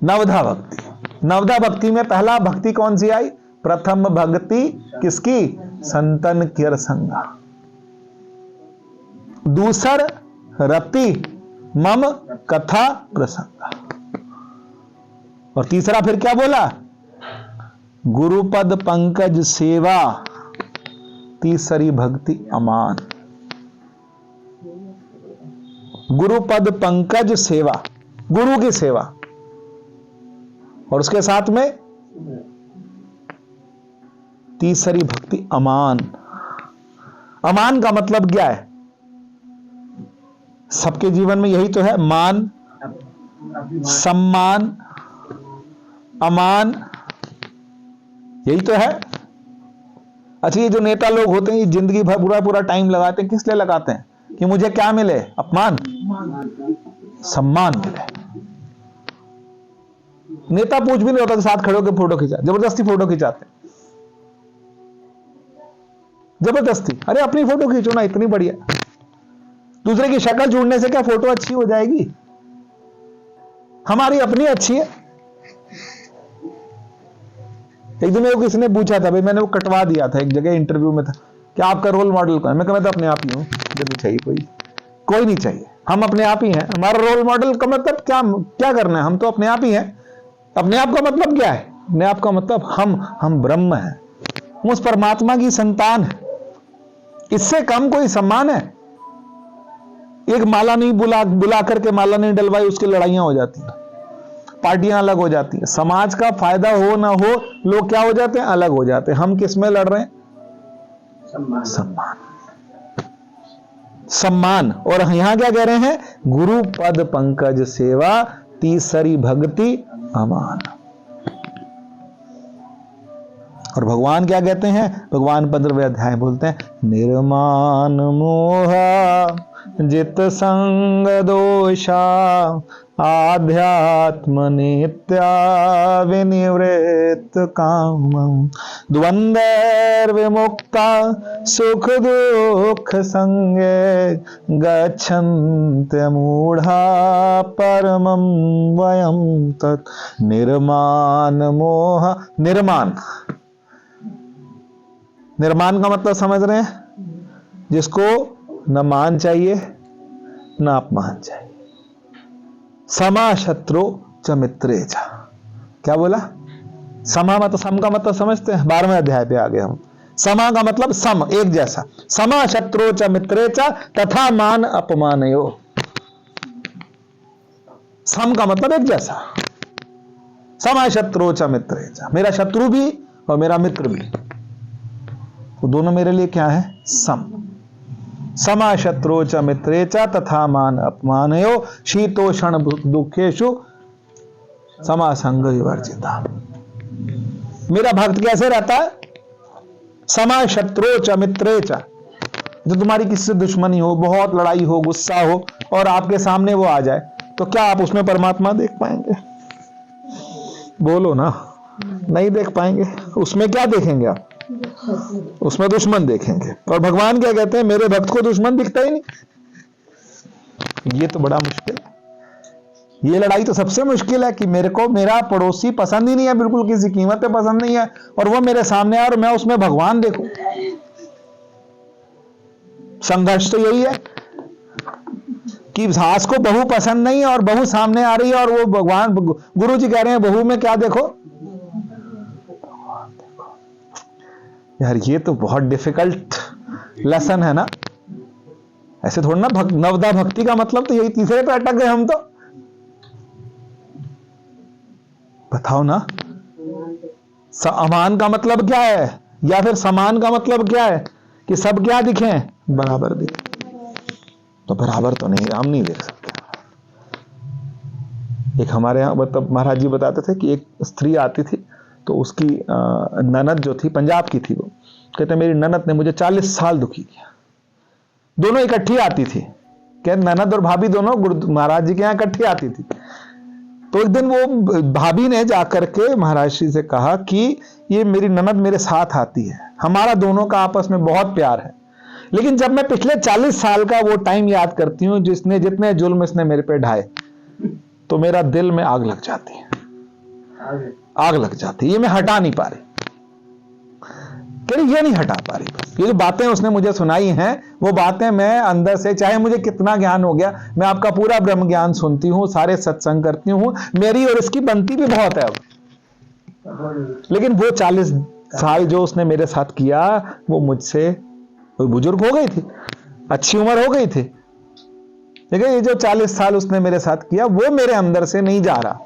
नवधा भक्ति, नवधा भक्ति में पहला भक्ति कौन सी आई? प्रथम भक्ति किसकी? संतन कियर संगा। दूसर रति मम कथा प्रसंगा। और तीसरा फिर क्या बोला? गुरुपद पंकज सेवा, तीसरी भक्ति अमान। गुरुपद पंकज सेवा, गुरु की सेवा, और उसके साथ में तीसरी भक्ति अमान। अमान का मतलब क्या है? सबके जीवन में यही तो है, मान, सम्मान, अमान, यही तो है। अच्छा, ये जो नेता लोग होते हैं, ये जिंदगी भर पूरा पूरा टाइम लगाते हैं, किस लिए लगाते हैं? कि मुझे क्या मिले? अपमान, सम्मान मिले। नेता पूछ भी नहीं होता, साथ खड़े होकर फोटो खिंचा, जबरदस्ती फोटो खिंचाते, जबरदस्ती। अरे अपनी फोटो खींचो ना, इतनी बढ़िया। दूसरे की शक्ल जोड़ने से क्या फोटो अच्छी हो जाएगी? हमारी अपनी अच्छी है। एक दिन मेरे को किसी ने पूछा था, भाई मैंने वो कटवा दिया था, एक जगह इंटरव्यू में था, कि आपका रोल मॉडल कौन है? मैं कहता अपने आप ही हूं, मुझे नहीं चाहिए कोई नहीं चाहिए, हम अपने आप ही हैं। हमारा रोल मॉडल का मतलब क्या करना है? हम तो अपने आप ही हैं। अपने आप का मतलब क्या है? अपने आप का मतलब हम ब्रह्म हैं, उस परमात्मा की संतान है। इससे कम कोई सम्मान है? एक माला नहीं बुला करके माला नहीं डलवाई, उसकी लड़ाइयां हो जाती हैं, पार्टियां अलग हो जाती हैं। समाज का फायदा हो ना हो, लोग क्या हो जाते हैं? अलग हो जाते हैं। हम किस में लड़ रहे हैं? सम्मान। और यहां क्या कह रहे हैं? गुरु पद पंकज सेवा, तीसरी भक्ति अमान। और भगवान क्या कहते हैं? भगवान 15वें अध्याय बोलते हैं, निर्मान मोहा जित संग दोषा, आध्यात्म नित्या विनिवृत्त काम, द्वंद्व विमुक्ता सुख दुख संगे, गच्छन्त्य मूढ़ा परमं वयं तत्। निर्मान मोह। निर्माण का मतलब समझ रहे हैं? जिसको न मान चाहिए न अपमान चाहिए। समा शत्रु च मित्रे च। क्या बोला? समा मतलब, सम का मतलब समझते हैं? 12वें अध्याय पे आ गए हम। समा का मतलब सम, एक जैसा। समा शत्रु च मित्रे च तथा मान अपमानयो। सम का मतलब एक जैसा। समा शत्रु च मित्रे च, मेरा शत्रु भी और मेरा मित्र भी, वो दोनों मेरे लिए क्या है? सम। समा शत्रु च मित्रे च तथा मान अपमानयो, शीतोषण दुखेषु समासंग विवर्जिता। मेरा भक्त कैसे रहता है? समा शत्रु च मित्रे च। जो तुम्हारी किसी से दुश्मनी हो, बहुत लड़ाई हो, गुस्सा हो, और आपके सामने वो आ जाए, तो क्या आप उसमें परमात्मा देख पाएंगे? बोलो ना, नहीं देख पाएंगे। उसमें क्या देखेंगे आप? उसमें दुश्मन देखेंगे। और भगवान क्या कहते हैं? मेरे भक्त को दुश्मन दिखता ही नहीं। ये तो बड़ा मुश्किल है। ये लड़ाई तो सबसे मुश्किल है कि मेरे को मेरा पड़ोसी पसंद ही नहीं है, बिल्कुल किसी कीमत पे पसंद नहीं है, और वो मेरे सामने आए और मैं उसमें भगवान देखूं। संघर्ष तो यही है कि सास को बहू पसंद नहीं है और बहू सामने आ रही है, और वो भगवान, गुरु जी कह रहे हैं बहू में क्या देखो? यार ये तो बहुत डिफिकल्ट लेसन है ना। ऐसे थोड़ा ना। नवदा भक्ति का मतलब तो यही, तीसरे पे अटक गए हम तो। बताओ ना, अमान का मतलब क्या है? या फिर समान का मतलब क्या है? कि सब क्या दिखे? बराबर दिखे। तो बराबर तो नहीं, हम नहीं देख सकते। एक हमारे यहाँ मतलब महाराज जी बताते थे कि एक स्त्री आती थी, तो उसकी ननद जो थी, पंजाब की थी, वो कहते मेरी ननद ने मुझे 40 साल दुखी किया। दोनों इकट्ठी आती थी, क्या ननद और भाभी दोनों महाराज जी के यहाँ इकट्ठी आती थी। तो एक दिन वो भाभी ने जाकर के महाराज जी से कहा कि ये मेरी ननद मेरे साथ आती है, हमारा दोनों का आपस में बहुत प्यार है, लेकिन जब मैं पिछले 40 साल का वो टाइम याद करती हूँ जिसने जितने जुल्म इसने मेरे पे ढाए, तो मेरा दिल में आग लग जाती है, आग लग जाती है। ये मैं हटा नहीं पा रही, ये नहीं हटा पा रही। बस ये जो बातें उसने मुझे सुनाई हैं, वो बातें मैं अंदर से, चाहे मुझे कितना ज्ञान हो गया, मैं आपका पूरा ब्रह्म ज्ञान सुनती हूँ, सारे सत्संग करती हूँ, मेरी और इसकी बनती भी बहुत है अब, लेकिन वो 40 साल जो उसने मेरे साथ किया, वो मुझसे, वो बुजुर्ग हो गई थी, अच्छी उम्र हो गई थी, लेकिन ये जो 40 साल उसने मेरे साथ किया, वो मेरे अंदर से नहीं जा रहा।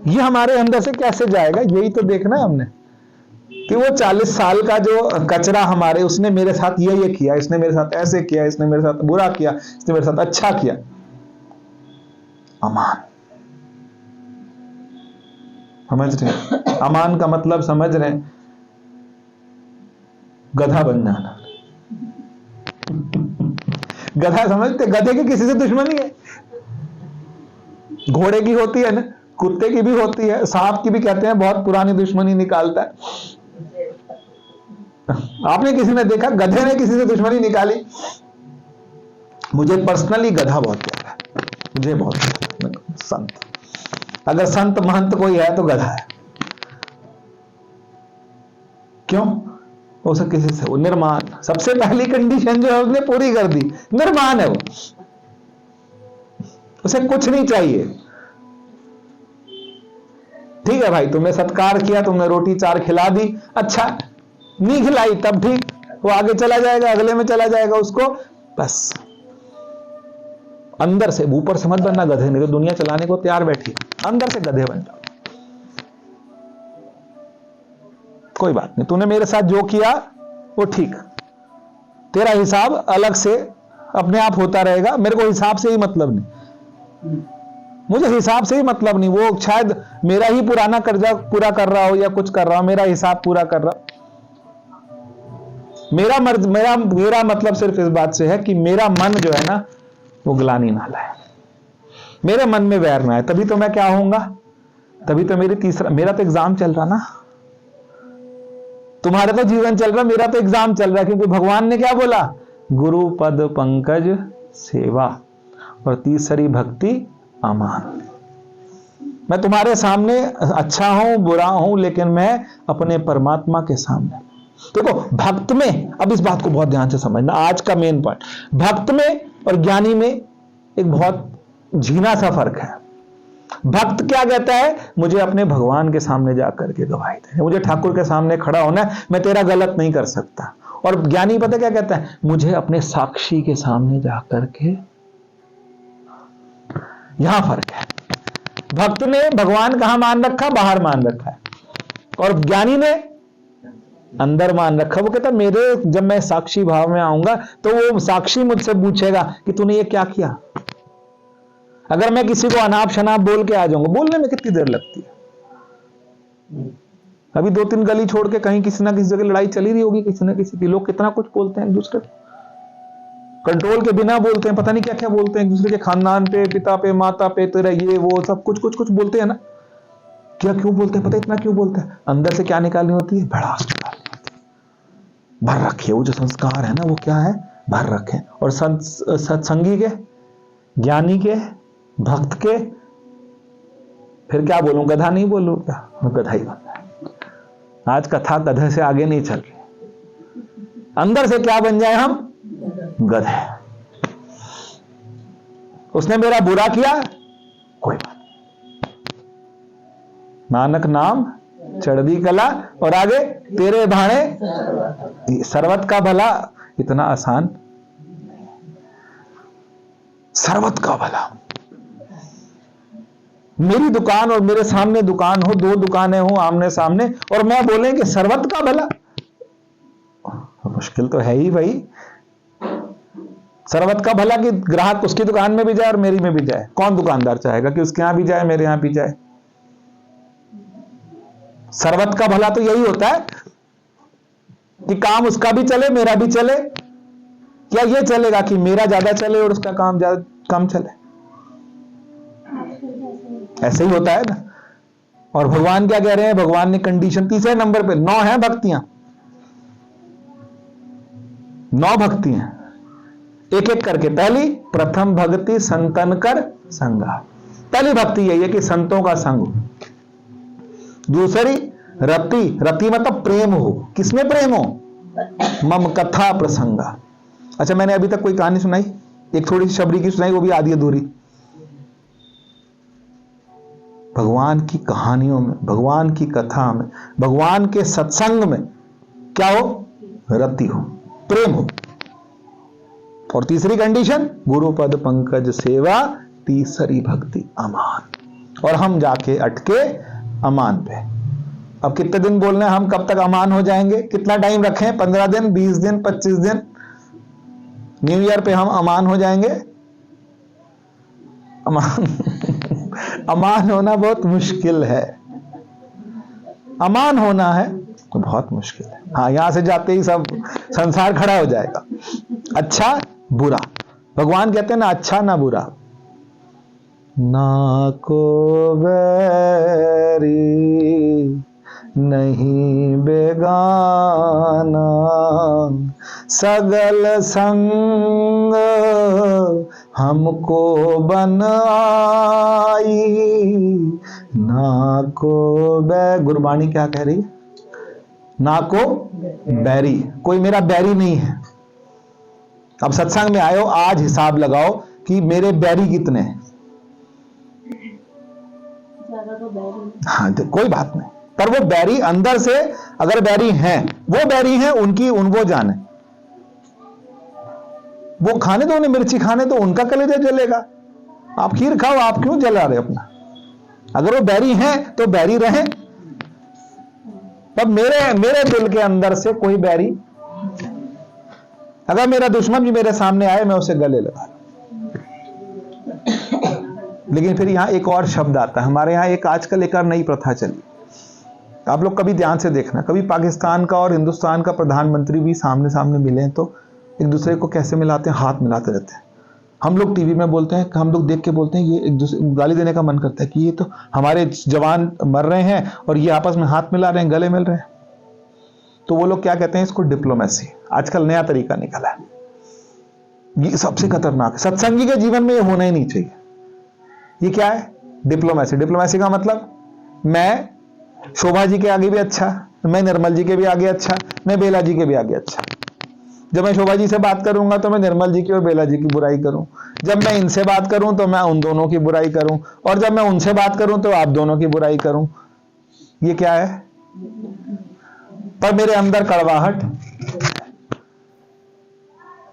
ये हमारे अंदर से कैसे जाएगा, यही तो देखना है हमने, कि वो 40 साल का जो कचरा हमारे, उसने मेरे साथ ये किया, इसने मेरे साथ ऐसे किया, इसने मेरे साथ बुरा किया, इसने मेरे साथ अच्छा किया। अमान, समझ रहे? अमान का मतलब समझ रहे? गधा बन जाना। गधा समझते? गधे की किसी से दुश्मनी है? घोड़े की होती है ना, कुत्ते की भी होती है, सांप की भी कहते हैं बहुत पुरानी दुश्मनी निकालता है। आपने किसी ने देखा गधे ने किसी से दुश्मनी निकाली? मुझे पर्सनली गधा बहुत प्यारा है, मुझे बहुत संत, अगर संत महंत कोई है तो गधा है। क्यों? उसे किसी से, वो निर्माण, सबसे पहली कंडीशन जो है उसने पूरी कर दी, निर्माण है वो, उसे कुछ नहीं चाहिए। ठीक है भाई, तुमने सत्कार किया, तुमने रोटी 4 खिला दी, अच्छा, नहीं खिलाई तब ठीक, वो आगे चला जाएगा, अगले में चला जाएगा उसको, बस अंदर से, ऊपर से मत बनना गधे, नहीं तो दुनिया चलाने को तैयार बैठी, अंदर से गधे बन जाओ। कोई बात नहीं, तूने मेरे साथ जो किया वो ठीक, तेरा हिसाब अलग से अपने आप होता रहेगा, मेरे को हिसाब से ही मतलब नहीं, मुझे हिसाब से ही मतलब नहीं। वो शायद मेरा ही पुराना कर्जा पूरा कर रहा हो या कुछ कर रहा हो, मेरा हिसाब पूरा कर रहा, मेरा मतलब सिर्फ इस बात से है कि मेरा मन जो है ना, वो ग्लानि ना लाए, मेरे मन में वैर ना आए, तभी तो मैं क्या होऊंगा, तभी तो मेरा तो एग्जाम चल रहा ना, तुम्हारा तो जीवन चल रहा, मेरा तो एग्जाम चल रहा है, क्योंकि भगवान ने क्या बोला, गुरु पद पंकज सेवा, और तीसरी भक्ति अमान। मैं तुम्हारे सामने अच्छा हूं बुरा हूं, लेकिन मैं अपने परमात्मा के सामने, देखो भक्त में, अब इस बात को बहुत ध्यान से समझना, आज का मेन पॉइंट, भक्त में और ज्ञानी में एक बहुत झीना सा फर्क है। भक्त क्या कहता है, मुझे अपने भगवान के सामने जाकर के गवाही देनी, मुझे ठाकुर के सामने खड़ा होना है, मैं तेरा गलत नहीं कर सकता। और ज्ञानी पता क्या कहता है, मुझे अपने साक्षी के सामने जाकर के, यहां फर्क है। भक्त ने भगवान कहां मान रखा, बाहर मान रखा है, और ज्ञानी ने अंदर मान रखा। वो कहता मेरे, जब मैं साक्षी भाव में आऊंगा तो वो साक्षी मुझसे पूछेगा कि तूने ये क्या किया। अगर मैं किसी को अनाप शनाप बोल के आ जाऊंगा, बोलने में कितनी देर लगती है, अभी 2-3 गली छोड़ के कहीं किसी ना किसी जगह लड़ाई चली रही होगी किसी ना किसी की, लोग कितना कुछ बोलते हैं एक दूसरे को, कंट्रोल के बिना बोलते हैं, पता नहीं क्या क्या बोलते हैं एक दूसरे के खानदान पे, पिता पे, माता पे, तेरा ये वो सब कुछ बोलते हैं ना। क्या क्यों बोलते हैं, पता इतना क्यों बोलते हैं, अंदर से क्या निकालनी होती है, भड़ास निकालनी होती है, भर रखे, वो जो संस्कार है ना, वो क्या है, भर रखे। और सत्संगी के, ज्ञानी के, भक्त के, फिर क्या बोलूं, गधा नहीं बोलूं क्या, मैं गधा ही बनता है। आज कथा गधे से आगे नहीं चल रही, अंदर से क्या बन जाए हम, गधे। उसने मेरा बुरा किया, कोई बात, नानक नाम चढ़दी कला, और आगे तेरे भाणे सर्वत का भला, इतना आसान, सर्वत का भला। मेरी दुकान और मेरे सामने दुकान हो, 2 दुकानें हो आमने सामने, और मैं बोले कि सर्वत का भला, मुश्किल तो है ही भाई। सर्वत का भला कि ग्राहक उसकी दुकान में भी जाए और मेरी में भी जाए, कौन दुकानदार चाहेगा कि उसके यहां भी जाए मेरे यहां भी जाए। सर्वत का भला तो यही होता है कि काम उसका भी चले मेरा भी चले, या ये चलेगा कि मेरा ज्यादा चले और उसका काम ज्यादा कम चले, ऐसे ही होता है ना। और भगवान क्या कह रहे हैं, भगवान ने कंडीशन तीसरे नंबर पे, 9 है भक्तियां, 9 भक्ति हैं, एक एक करके। पहली प्रथम भक्ति संतन कर संगा, पहली भक्ति यही है कि संतों का संग हो। दूसरी रति, रति मतलब प्रेम हो। किसमें प्रेम हो? मम कथा प्रसंगा। अच्छा, मैंने अभी तक कोई कहानी सुनाई? एक थोड़ी सी शबरी की सुनाई, वो भी आधी अधूरी। भगवान की कहानियों में, भगवान की कथा में, भगवान के सत्संग में क्या हो? रति हो, प्रेम हो। और तीसरी कंडीशन गुरुपद पंकज सेवा, तीसरी भक्ति अमान। और हम जाके अटके अमान पे। अब कितने दिन बोलने हैं, हम कब तक अमान हो जाएंगे? कितना टाइम रखें? 15 दिन, 20 दिन, 25 दिन? न्यू ईयर पे हम अमान हो जाएंगे? अमान अमान होना बहुत मुश्किल है। अमान होना है तो बहुत मुश्किल है। हाँ, यहां से जाते ही सब संसार खड़ा हो जाएगा। अच्छा बुरा, भगवान कहते हैं ना अच्छा ना बुरा। ना को बैरी नहीं बेगाना, सगल संग हमको बन आई। ना को गुरबाणी क्या कह रही है? ना को बैरी, कोई मेरा बैरी नहीं है। अब सत्संग में आयो, आज हिसाब लगाओ कि मेरे बैरी कितने हैं। हाँ, तो कोई बात नहीं, पर वो बैरी अंदर से अगर बैरी हैं, वो बैरी हैं, उनकी उनको जाने। वो खाने दो उन्हें, मिर्ची खाने तो उनका कलेजा जलेगा। आप खीर खाओ, आप क्यों जला रहे अपना? अगर वो बैरी हैं तो बैरी रहे। तब मेरे दिल के अंदर से कोई बैरी, अगर मेरा दुश्मन भी मेरे सामने आए, मैं उसे गले लगा लूं। लेकिन फिर यहां एक और शब्द आता है। हमारे यहां एक आजकल एक और नई प्रथा चली, आप लोग कभी ध्यान से देखना, कभी पाकिस्तान का और हिंदुस्तान का प्रधानमंत्री भी सामने सामने मिले तो एक दूसरे को कैसे मिलाते हैं? हाथ मिलाते रहते हैं। हम लोग टीवी में बोलते हैं, हम लोग देख के बोलते हैं, ये एक दूसरे गाली देने का मन करता है कि ये तो हमारे जवान मर रहे हैं और ये आपस में हाथ मिला रहे हैं, गले मिल रहे हैं। तो वो लोग क्या कहते हैं? इसको डिप्लोमेसी। आजकल नया तरीका निकला है, ये सबसे खतरनाक है। सत्संगी के जीवन में ये होना ही नहीं चाहिए। ये क्या है? डिप्लोमेसी। डिप्लोमेसी का मतलब मैं शोभा जी के आगे भी अच्छा, मैं निर्मल जी के भी आगे अच्छा, मैं बेला जी के भी आगे अच्छा। जब मैं शोभा जी से बात करूंगा तो मैं निर्मल जी की और बेला जी की बुराई करूं। जब मैं इनसे बात करूं तो मैं उन दोनों की बुराई करूं, और जब मैं उनसे बात करूं तो आप दोनों की बुराई करूं। ये क्या है? पर मेरे अंदर कड़वाहट,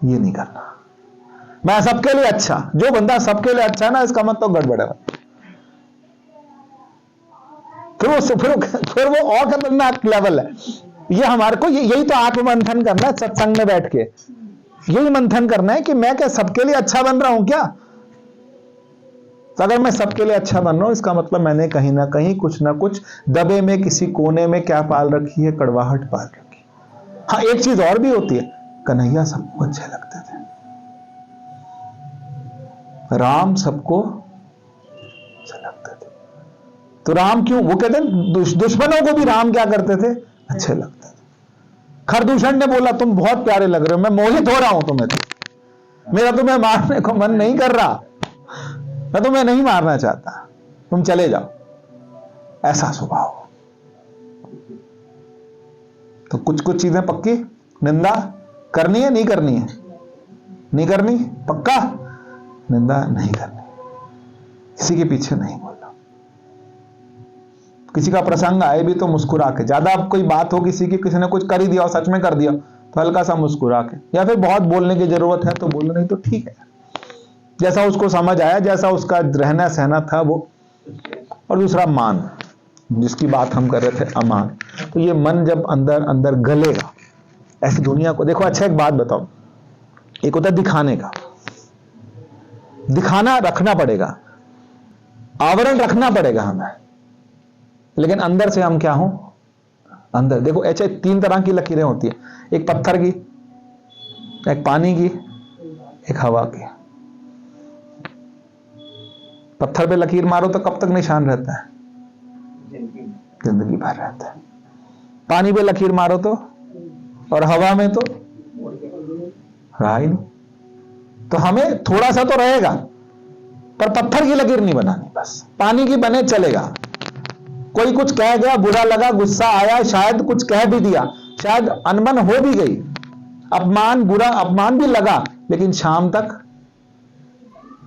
ये नहीं करना। मैं सबके लिए अच्छा, जो बंदा सबके लिए अच्छा है ना, इसका मतलब गड़बड़ है। फिर वो और खतरनाक लेवल है। ये हमारे को यही तो आत्ममंथन करना है सत्संग में बैठ के। यही मंथन करना है कि मैं क्या सबके लिए अच्छा बन रहा हूं क्या? तो अगर मैं सबके लिए अच्छा बन रहा हूं, इसका मतलब मैंने कहीं ना कहीं कुछ ना कुछ दबे में किसी कोने में क्या पाल रखी है? कड़वाहट पाल रखी। हाँ, एक चीज और भी होती है, कन्हैया सबको अच्छे लगते थे, राम सबको अच्छे लगते थे। तो राम क्यों? वो कहते हैं दुश्मनों को भी राम क्या करते थे? अच्छे लगते थे। खरदूषण ने बोला तुम बहुत प्यारे लग रहे हो, मैं मोहित हो रहा हूं तुम्हें, मेरा तुम्हें मारने को मन नहीं कर रहा, मैं तुम्हें नहीं मारना चाहता, तुम चले जाओ। ऐसा स्वभाव। तो कुछ कुछ चीजें पक्की निंदा करनी है, नहीं करनी है? नहीं करनी, पक्का निंदा नहीं करनी, किसी के पीछे नहीं बोलना। किसी का प्रसंग आए भी तो मुस्कुरा के, ज्यादा अब कोई बात हो किसी की, किसी ने कुछ कर ही दिया और सच में कर दिया तो हल्का सा मुस्कुरा के, या फिर बहुत बोलने की जरूरत है तो बोलो, नहीं तो ठीक है, जैसा उसको समझ आया, जैसा उसका रहना सहना था वो। और दूसरा मान, जिसकी बात हम कर रहे थे, अमान। तो ये मन जब अंदर अंदर गलेगा, ऐसी दुनिया को देखो। अच्छा एक बात बताओ, एक होता है दिखाने का, दिखाना रखना पड़ेगा, आवरण रखना पड़ेगा हमें, लेकिन अंदर से हम क्या हो? अंदर देखो, ऐसे 3 तरह की लकीरें होती है, एक पत्थर की, एक पानी की, एक हवा की। पत्थर पे लकीर मारो तो कब तक निशान रहता है? जिंदगी भर रहता है। पानी पे लकीर मारो तो, और हवा में तो रहा ही नहीं। तो हमें थोड़ा सा तो रहेगा, पर पत्थर की लकीर नहीं बनानी, बस पानी की बने चलेगा। कोई कुछ कह गया, बुरा लगा, गुस्सा आया, शायद कुछ कह भी दिया, शायद अनबन हो भी गई, अपमान, बुरा अपमान भी लगा, लेकिन शाम तक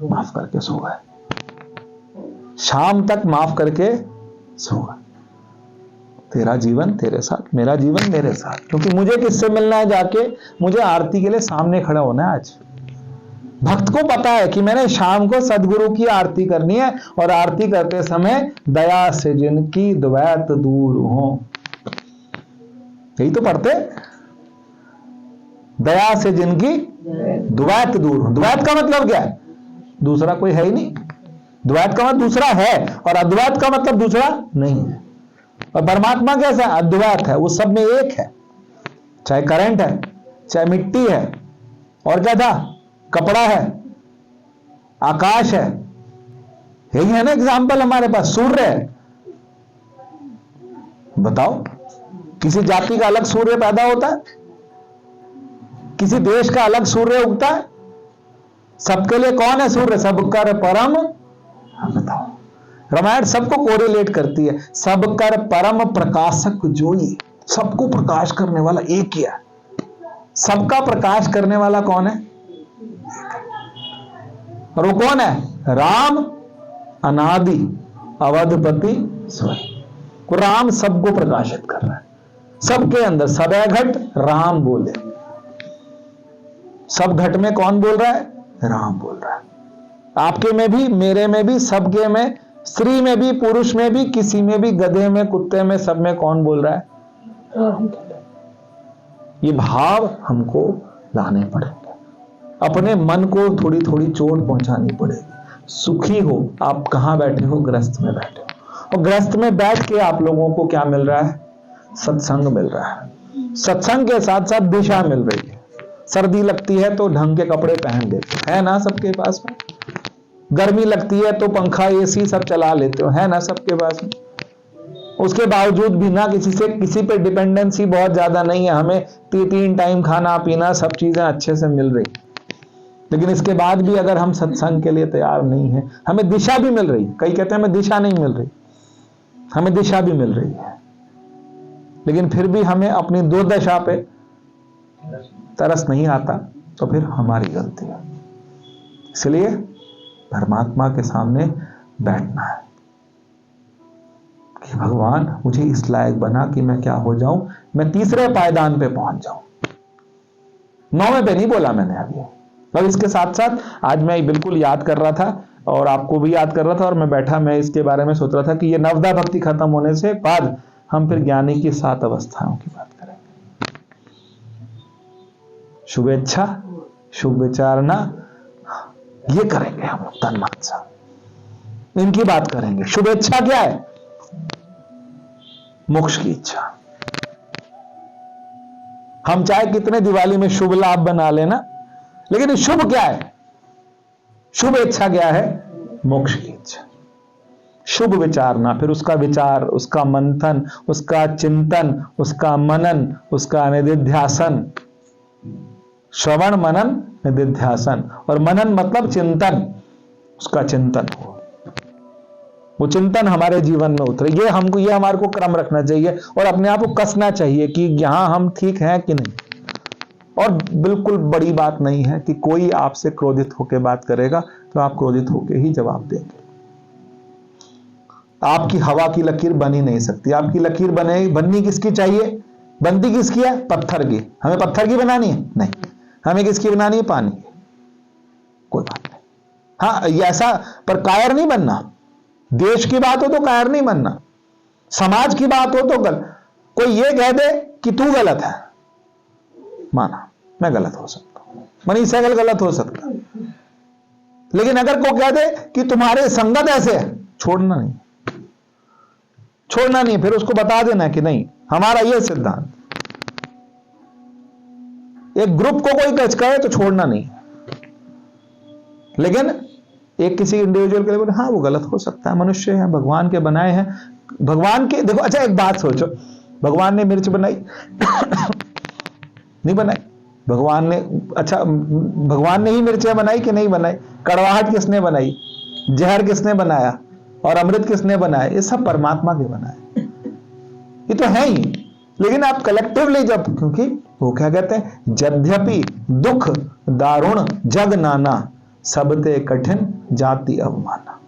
माफ करके सो गए, शाम तक माफ करके सो गए। तेरा जीवन तेरे साथ, मेरा जीवन मेरे साथ, क्योंकि मुझे किससे मिलना है जाके, मुझे आरती के लिए सामने खड़ा होना है। आज भक्त को पता है कि मैंने शाम को सदगुरु की आरती करनी है, और आरती करते समय दया से जिनकी द्वैत दूर हो, यही तो पढ़ते, दया से जिनकी द्वैत दूर हो। द्वैत का मतलब क्या है? दूसरा कोई है ही नहीं। द्वैत का मतलब दूसरा है, और अद्वैत का मतलब दूसरा नहीं है। और परमात्मा कैसा है? अद्वैत है, वो सब में एक है, चाहे करंट है, चाहे मिट्टी है, और क्या था, कपड़ा है, आकाश है, यही है ना एग्जाम्पल हमारे पास। सूर्य है, बताओ किसी जाति का अलग सूर्य पैदा होता है? किसी देश का अलग सूर्य उगता है? सबके लिए कौन है सूर्य? सबकर परम। बताओ, रामायण सबको कोरिलेट करती है। सबकर परम प्रकाशक जोई, सबको प्रकाश करने वाला एक ही है। सबका प्रकाश करने वाला कौन है? और वो कौन है? राम, अनादि अवधपति स्वयं। को राम सबको प्रकाशित कर रहा है, सबके अंदर सबे घट राम बोले। सब घट में कौन बोल रहा है? राम बोल रहा है। आपके में भी, मेरे में भी, सबके में, स्त्री में भी, पुरुष में भी, किसी में भी, गधे में, कुत्ते में, सब में कौन बोल रहा है? ये भाव हमको लाने पड़ेंगे। अपने मन को थोड़ी थोड़ी चोट पहुंचानी पड़ेगी। सुखी हो आप, कहां बैठे हो? ग्रस्त में बैठे हो। और ग्रस्त में बैठ के आप लोगों को क्या मिल रहा है? सत्संग मिल रहा है। सत्संग के साथ साथ दिशा मिल रही है। सर्दी लगती है तो ढंग के कपड़े पहन लेते है ना सबके पास में। गर्मी लगती है तो पंखा, एसी सब चला लेते हो, है ना सबके पास में। उसके बावजूद भी ना किसी पे डिपेंडेंसी बहुत ज्यादा नहीं है। हमें 3 टाइम खाना पीना सब चीजें अच्छे से मिल रही, लेकिन इसके बाद भी अगर हम सत्संग के लिए तैयार नहीं है, हमें दिशा भी मिल रही। कई कहते हैं हमें दिशा नहीं मिल रही, हमें दिशा भी मिल रही है, लेकिन फिर भी हमें अपनी दुर्दशा पे तरस नहीं आता, तो फिर हमारी गलती है। इसलिए परमात्मा के सामने बैठना है कि भगवान मुझे इस लायक बना कि मैं क्या हो जाऊं, मैं तीसरे पायदान पे पहुंच जाऊं। 9वें पे नहीं बोला मैंने अभी। और इसके साथ साथ आज मैं बिल्कुल याद कर रहा था, और आपको भी याद कर रहा था, और मैं बैठा मैं इसके बारे में सोच रहा था कि ये नवदा भक्ति खत्म होने से बाद हम फिर ज्ञानी की 7 अवस्थाओं की बात करेंगे। शुभेच्छा, शुभ विचारना, ये करेंगे हम लोग तन मन से, इनकी बात करेंगे। शुभेच्छा क्या है? मोक्ष की इच्छा। हम चाहे कितने दिवाली में शुभ लाभ बना लेना, लेकिन शुभ क्या है? शुभ इच्छा क्या है? मोक्ष की इच्छा। शुभ विचारना, फिर उसका विचार, उसका मंथन, उसका चिंतन, उसका मनन, उसका निधिध्यासन। श्रवण, मनन, निधिध्यासन। और मनन मतलब चिंतन, उसका चिंतन हो, वो चिंतन हमारे जीवन में उतरे। ये हमारे को क्रम रखना चाहिए और अपने आप को कसना चाहिए कि यहां हम ठीक हैं कि नहीं। और बिल्कुल बड़ी बात नहीं है कि कोई आपसे क्रोधित होकर बात करेगा तो आप क्रोधित होकर ही जवाब देंगे। आपकी हवा की लकीर बन ही नहीं सकती। आपकी लकीर बननी किसकी चाहिए? बनती किसकी है? पत्थर की। हमें पत्थर की बनानी है? नहीं, हमें किसकी बनानी है? पानी की। कोई बात नहीं। हाँ, ये ऐसा, पर कायर नहीं बनना। देश की बात हो तो कायर नहीं बनना, समाज की बात हो तो कोई ये कह दे कि तू गलत है, माना मैं गलत हो सकता हूं, मनीष सहगल गलत हो सकता है, लेकिन अगर कोई कह दे कि तुम्हारे संगत ऐसे है, छोड़ना नहीं, छोड़ना नहीं। फिर उसको बता देना कि नहीं, हमारा यह सिद्धांत। एक ग्रुप को कोई कच कहे तो छोड़ना नहीं, लेकिन एक किसी इंडिविजुअल के लिए बोले हाँ वो गलत हो सकता है, मनुष्य है, भगवान के बनाए हैं, भगवान के। देखो अच्छा एक बात सोचो, भगवान ने मिर्च बनाई नहीं बनाई, भगवान ने, अच्छा भगवान ने ही मिर्चें बनाई कि नहीं बनाई? कड़वाहट किसने बनाई? जहर किसने बनाया? और अमृत किसने बनाया? ये सब परमात्मा के बनाए, ये तो है ही। लेकिन आप कलेक्टिवली जब, क्योंकि वो क्या कहते हैं, यद्यपि दुख दारुण जग नाना, सबते कठिन जाति अवमाना।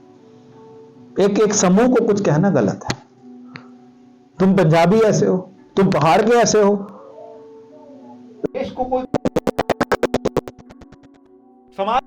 एक एक समूह को कुछ कहना गलत है। तुम पंजाबी ऐसे हो, तुम पहाड़ के ऐसे हो, देश को कोई समाज